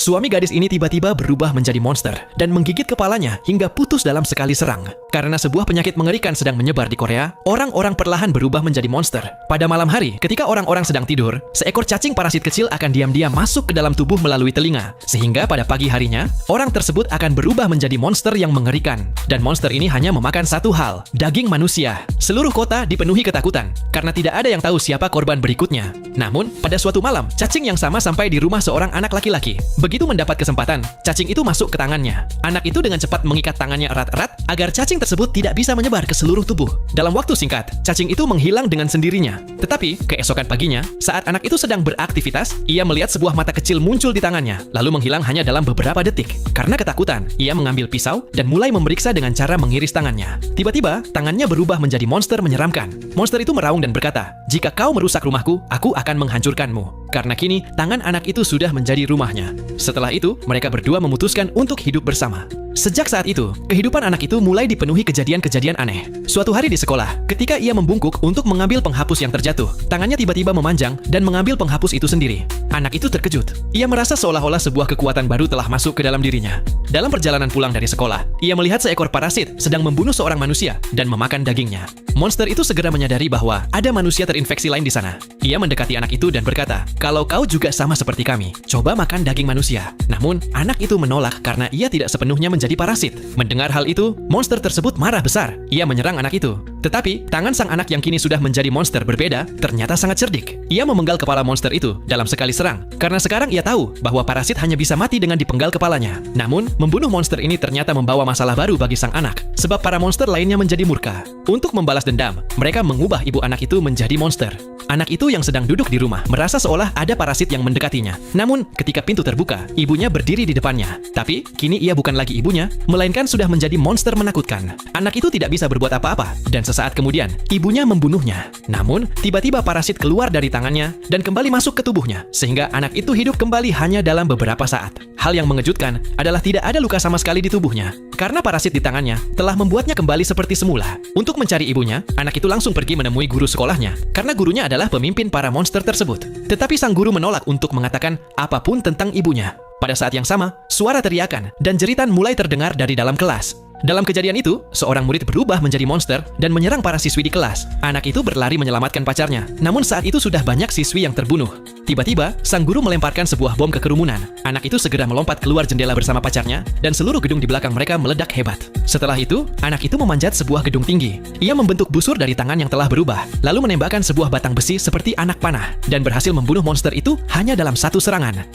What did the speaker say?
suami gadis ini tiba-tiba berubah menjadi monster dan menggigit kepalanya hingga putus dalam sekali serang. Karena sebuah penyakit mengerikan sedang menyebar di Korea, orang-orang perlahan berubah menjadi monster. Pada malam hari, ketika orang-orang sedang tidur, seekor cacing parasit kecil akan diam-diam masuk ke dalam tubuh melalui telinga. Sehingga pada pagi harinya, orang tersebut akan berubah menjadi monster yang mengerikan. Dan monster ini hanya memakan satu hal, daging manusia. Seluruh kota dipenuhi ketakutan, karena tidak ada yang tahu siapa korban berikutnya. Namun, pada suatu malam, cacing yang sama sampai di rumah seorang anak laki-laki. Begitu mendapat kesempatan, cacing itu masuk ke tangannya. Anak itu dengan cepat mengikat tangannya erat-erat agar cacing tersebut tidak bisa menyebar ke seluruh tubuh. Dalam waktu singkat, cacing itu menghilang dengan sendirinya. Tetapi, keesokan paginya, saat anak itu sedang beraktivitas, ia melihat sebuah mata kecil muncul di tangannya, lalu menghilang hanya dalam beberapa detik. Karena ketakutan, ia mengambil pisau dan mulai memeriksa dengan cara mengiris tangannya. Tiba-tiba, tangannya berubah menjadi monster menyeramkan. Monster itu meraung dan berkata, "Jika kau merusak rumahku, aku akan menghancurkanmu." Karena kini, tangan anak itu sudah menjadi rumahnya. Setelah itu, mereka berdua memutuskan untuk hidup bersama. Sejak saat itu, kehidupan anak itu mulai dipenuhi kejadian-kejadian aneh. Suatu hari di sekolah, ketika ia membungkuk untuk mengambil penghapus yang terjatuh, tangannya tiba-tiba memanjang dan mengambil penghapus itu sendiri. Anak itu terkejut. Ia merasa seolah-olah sebuah kekuatan baru telah masuk ke dalam dirinya. Dalam perjalanan pulang dari sekolah, ia melihat seekor parasit sedang membunuh seorang manusia dan memakan dagingnya. Monster itu segera menyadari bahwa ada manusia terinfeksi lain di sana. Ia mendekati anak itu dan berkata, "Kalau kau juga sama seperti kami, coba makan daging manusia." Namun, anak itu menolak karena ia tidak sepenuhnya menjadi parasit. Mendengar hal itu, monster tersebut marah besar. Ia menyerang anak itu. Tetapi, tangan sang anak yang kini sudah menjadi monster berbeda ternyata sangat cerdik. Ia memenggal kepala monster itu dalam sekali serang. Karena sekarang ia tahu bahwa parasit hanya bisa mati dengan dipenggal kepalanya. Namun, membunuh monster ini ternyata membawa masalah baru bagi sang anak. Sebab para monster lainnya menjadi murka. Untuk membalas dendam, mereka mengubah ibu anak itu menjadi monster. Anak itu yang sedang duduk di rumah merasa seolah ada parasit yang mendekatinya. Namun, ketika pintu terbuka, ibunya berdiri di depannya. Tapi, kini ia bukan lagi ibunya, melainkan sudah menjadi monster menakutkan. Anak itu tidak bisa berbuat apa-apa, dan sesaat kemudian, ibunya membunuhnya. Namun, tiba-tiba parasit keluar dari tangannya dan kembali masuk ke tubuhnya, sehingga anak itu hidup kembali hanya dalam beberapa saat. Hal yang mengejutkan adalah tidak ada luka sama sekali di tubuhnya, karena parasit di tangannya telah membuatnya kembali seperti semula. Untuk mencari ibunya, anak itu langsung pergi menemui guru sekolahnya, karena gurunya adalah pemimpin para monster tersebut. Tetapi sang guru menolak untuk mengatakan apapun tentang ibunya. Pada saat yang sama, suara teriakan dan jeritan mulai terdengar dari dalam kelas. Dalam kejadian itu, seorang murid berubah menjadi monster dan menyerang para siswi di kelas. Anak itu berlari menyelamatkan pacarnya, namun saat itu sudah banyak siswi yang terbunuh. Tiba-tiba, sang guru melemparkan sebuah bom ke kerumunan. Anak itu segera melompat keluar jendela bersama pacarnya, dan seluruh gedung di belakang mereka meledak hebat. Setelah itu, anak itu memanjat sebuah gedung tinggi. Ia membentuk busur dari tangan yang telah berubah, lalu menembakkan sebuah batang besi seperti anak panah, dan berhasil membunuh monster itu hanya dalam satu serangan.